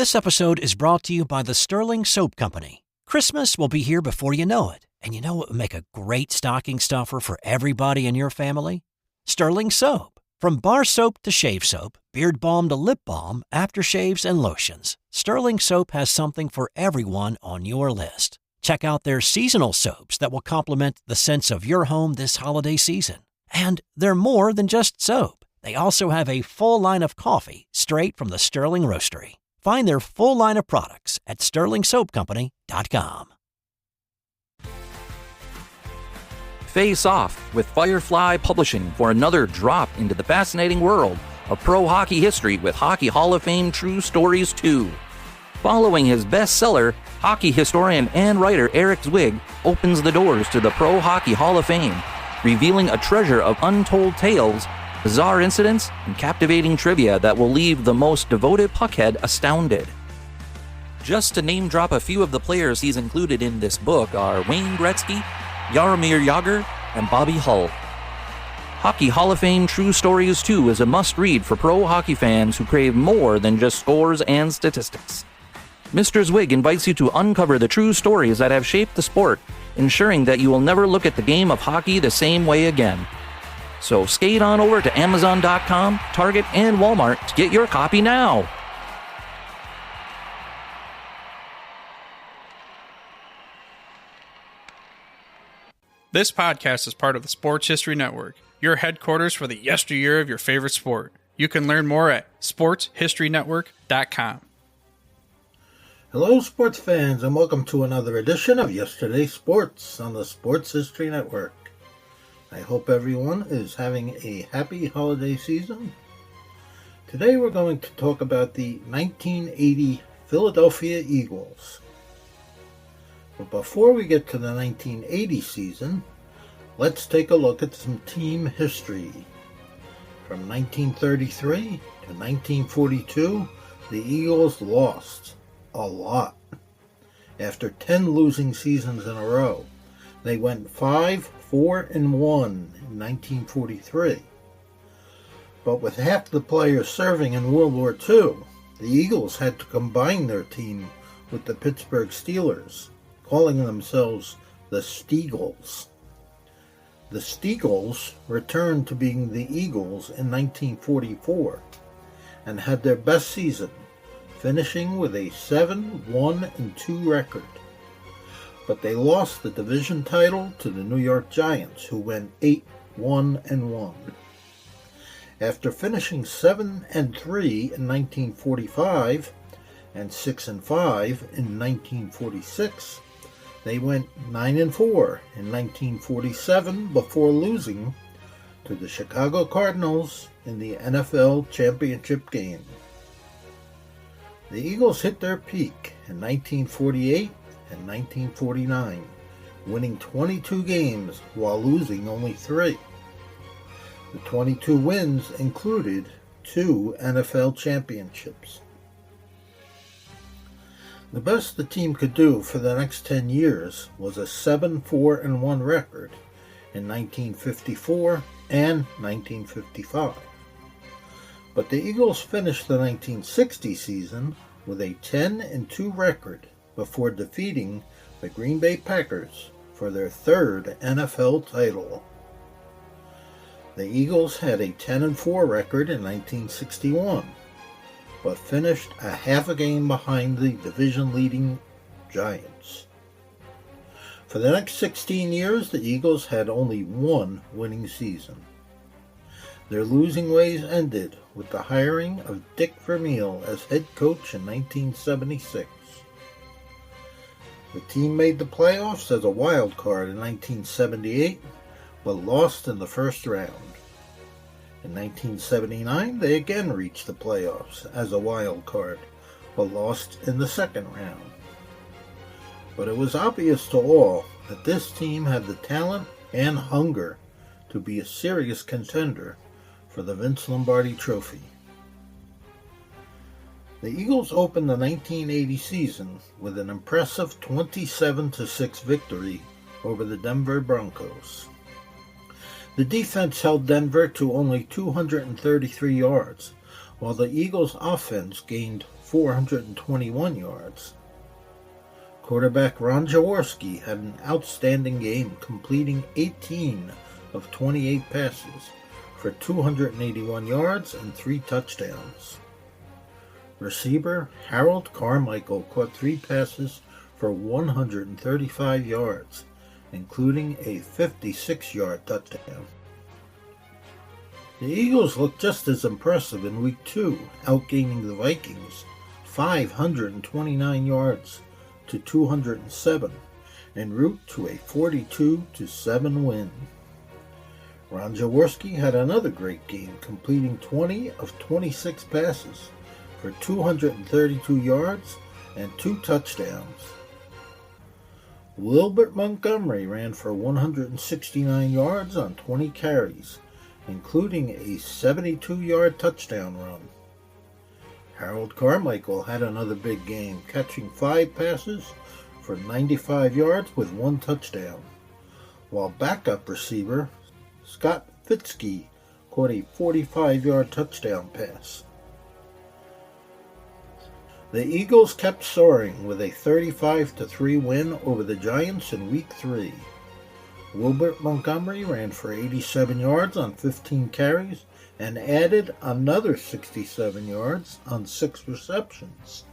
This episode is brought to you by the Sterling Soap Company. Christmas will be here before you know it. And you know what would make a great stocking stuffer for everybody in your family? Sterling Soap. From bar soap to shave soap, beard balm to lip balm, aftershaves and lotions, Sterling Soap has something for everyone on your list. Check out their seasonal soaps that will complement the scents of your home this holiday season. And they're more than just soap. They also have a full line of coffee straight from the Sterling Roastery. Find their full line of products at sterlingsoapcompany.com. Face Off with Firefly Publishing for another drop into the fascinating world of pro hockey history with Hockey Hall of Fame True Stories 2. Following his bestseller, hockey historian and writer Eric Zwig opens the doors to the Pro Hockey Hall of Fame, revealing a treasure of untold tales, bizarre incidents, and captivating trivia that will leave the most devoted puckhead astounded. Just to name drop a few of the players he's included in this book are Wayne Gretzky, Jaromir Jagr, and Bobby Hull. Hockey Hall of Fame True Stories 2 is a must-read for pro hockey fans who crave more than just scores and statistics. Mr. Zwig invites you to uncover the true stories that have shaped the sport, ensuring that you will never look at the game of hockey the same way again. So skate on over to Amazon.com, Target, and Walmart to get your copy now. This podcast is part of the Sports History Network, your headquarters for the yesteryear of your favorite sport. You can learn more at sportshistorynetwork.com. Hello, sports fans, and welcome to another edition of Yesterday's Sports on the Sports History Network. I hope everyone is having a happy holiday season. Today we're going to talk about the 1980 Philadelphia Eagles. But before we get to the 1980 season, let's take a look at some team history. From 1933 to 1942, the Eagles lost a lot. After 10 losing seasons in a row, they went 5-4-1 in 1943. But with half the players serving in World War II, the Eagles had to combine their team with the Pittsburgh Steelers, calling themselves the Steagles. The Steagles returned to being the Eagles in 1944 and had their best season, finishing with a 7-1-2 record. But they lost the division title to the New York Giants, who went 8-1-1. After finishing 7-3 in 1945 and 6-5 in 1946, they went 9-4 in 1947 before losing to the Chicago Cardinals in the NFL championship game. The Eagles hit their peak in 1948 and 1949, winning 22 games while losing only 3. The 22 wins included 2 NFL championships. The best the team could do for the next 10 years was a 7-4-1 record in 1954 and 1955. But the Eagles finished the 1960 season with a 10-2 record before defeating the Green Bay Packers for their 3rd NFL title. The Eagles had a 10-4 record in 1961, but finished a half a game behind the division-leading Giants. For the next 16 years, the Eagles had only one winning season. Their losing ways ended with the hiring of Dick Vermeil as head coach in 1976. The team made the playoffs as a wild card in 1978, but lost in the first round. In 1979, they again reached the playoffs as a wild card, but lost in the second round. But it was obvious to all that this team had the talent and hunger to be a serious contender for the Vince Lombardi Trophy. The Eagles opened the 1980 season with an impressive 27-6 victory over the Denver Broncos. The defense held Denver to only 233 yards, while the Eagles' offense gained 421 yards. Quarterback Ron Jaworski had an outstanding game, completing 18 of 28 passes for 281 yards and 3 touchdowns. Receiver Harold Carmichael caught 3 passes for 135 yards, including a 56-yard touchdown. The Eagles looked just as impressive in Week 2, outgaining the Vikings 529 yards to 207, en route to a 42-7 win. Ron Jaworski had another great game, completing 20 of 26 passes for 232 yards and 2 touchdowns. Wilbert Montgomery ran for 169 yards on 20 carries, including a 72-yard touchdown run. Harold Carmichael had another big game, catching 5 passes for 95 yards with 1 touchdown, while backup receiver Scott Fitzke caught a 45-yard touchdown pass. The Eagles kept soaring with a 35-3 win over the Giants in Week 3. Wilbert Montgomery ran for 87 yards on 15 carries and added another 67 yards on 6 receptions.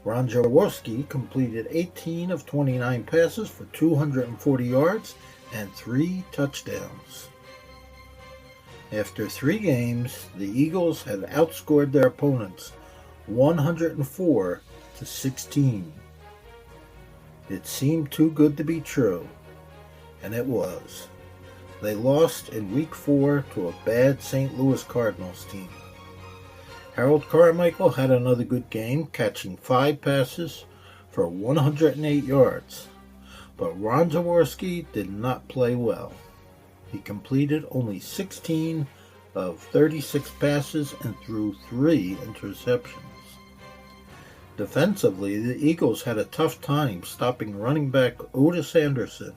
Ron Jaworski completed 18 of 29 passes for 240 yards and 3 touchdowns. After 3 games, the Eagles had outscored their opponents 104-16. It seemed too good to be true, and it was. They lost in Week 4 to a bad St. Louis Cardinals team. Harold Carmichael had another good game, catching 5 passes for 108 yards, but Ron Jaworski did not play well. He completed only 16 of 36 passes and threw 3 interceptions. Defensively, the Eagles had a tough time stopping running back Otis Anderson,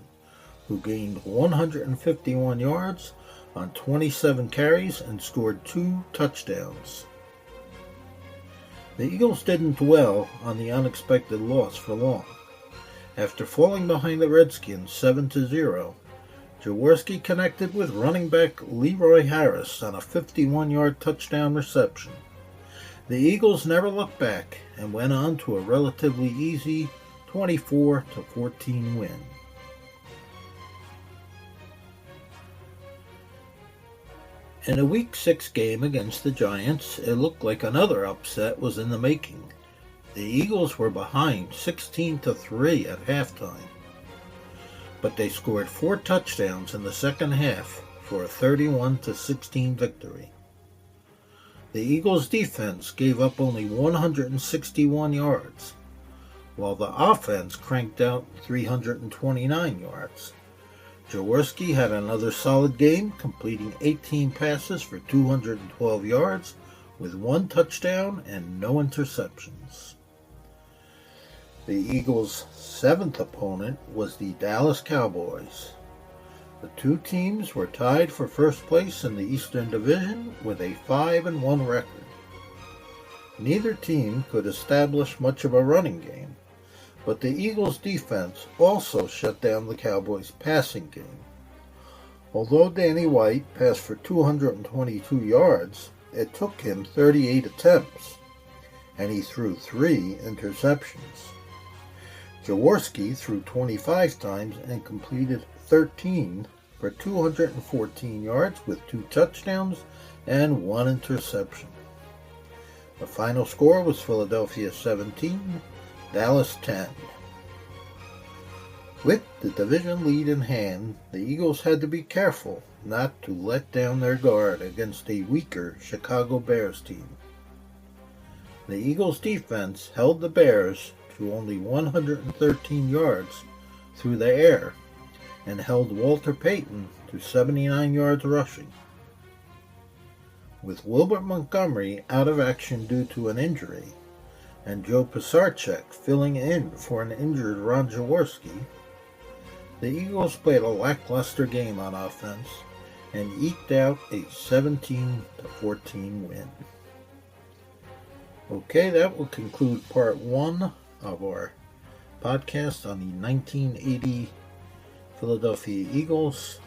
who gained 151 yards on 27 carries and scored 2 touchdowns. The Eagles didn't dwell on the unexpected loss for long. After falling behind the Redskins 7-0, Jaworski connected with running back Leroy Harris on a 51-yard touchdown reception. The Eagles never looked back and went on to a relatively easy 24-14 win. In a Week 6 game against the Giants, it looked like another upset was in the making. The Eagles were behind 16-3 at halftime, but they scored 4 touchdowns in the second half for a 31-16 victory. The Eagles' defense gave up only 161 yards, while the offense cranked out 329 yards. Jaworski had another solid game, completing 18 passes for 212 yards with 1 touchdown and no interceptions. The Eagles' 7th opponent was the Dallas Cowboys. The 2 teams were tied for first place in the Eastern Division with a 5-1 record. Neither team could establish much of a running game, but the Eagles' defense also shut down the Cowboys' passing game. Although Danny White passed for 222 yards, it took him 38 attempts, and he threw 3 interceptions. Jaworski threw 25 times and completed 13 for 214 yards with 2 touchdowns and 1 interception. The final score was Philadelphia 17, Dallas 10. With the division lead in hand, the Eagles had to be careful not to let down their guard against a weaker Chicago Bears team. The Eagles' defense held the Bears to only 113 yards through the air and held Walter Payton to 79 yards rushing. With Wilbert Montgomery out of action due to an injury, and Joe Pisarcek filling in for an injured Ron Jaworski, the Eagles played a lackluster game on offense and eked out a 17-14 win. Okay, that will conclude part 1 of our podcast on the 1980 Philadelphia Eagles.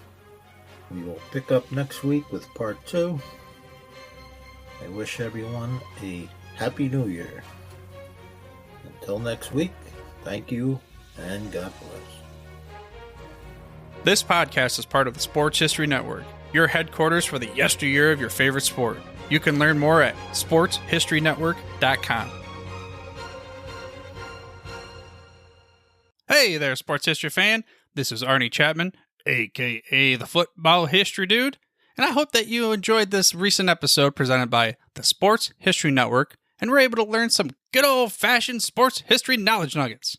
We will pick up next week with part 2. I wish everyone a Happy New Year. Until next week, thank you and God bless. This podcast is part of the Sports History Network, your headquarters for the yesteryear of your favorite sport. You can learn more at sportshistorynetwork.com. Hey there, sports history fan. This is Arnie Chapman, aka the Football History Dude, and I hope that you enjoyed this recent episode presented by the Sports History Network and were able to learn some good old-fashioned sports history knowledge nuggets.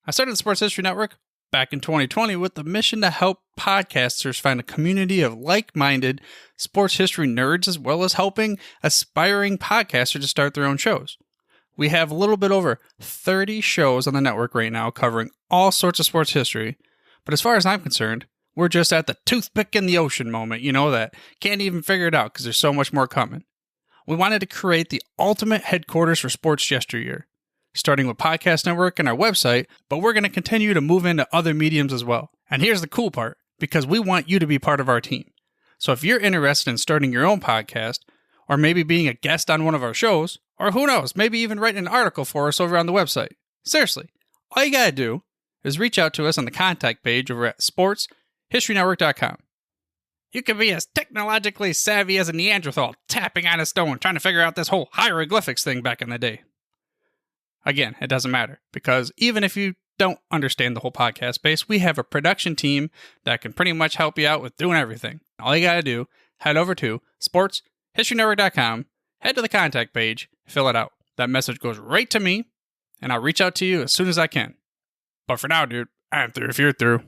I started the Sports History Network back in 2020 with the mission to help podcasters find a community of like-minded sports history nerds, as well as helping aspiring podcasters to start their own shows. We have a little bit over 30 shows on the network right now covering all sorts of sports history, but as far as I'm concerned, we're just at the toothpick in the ocean moment, that can't even figure it out because there's so much more coming. We wanted to create the ultimate headquarters for sports yesteryear, starting with Podcast Network and our website, but we're going to continue to move into other mediums as well. And here's the cool part, because we want you to be part of our team. So if you're interested in starting your own podcast, or maybe being a guest on one of our shows, or who knows, maybe even writing an article for us over on the website. Seriously, all you gotta do is reach out to us on the contact page over at sportshistorynetwork.com. You can be as technologically savvy as a Neanderthal tapping on a stone trying to figure out this whole hieroglyphics thing back in the day. Again, it doesn't matter, because even if you don't understand the whole podcast space, we have a production team that can pretty much help you out with doing everything. All you gotta do, head over to sportshistorynetwork.com, head to the contact page, fill it out. That message goes right to me, and I'll reach out to you as soon as I can. But for now, dude, I'm through if you're through.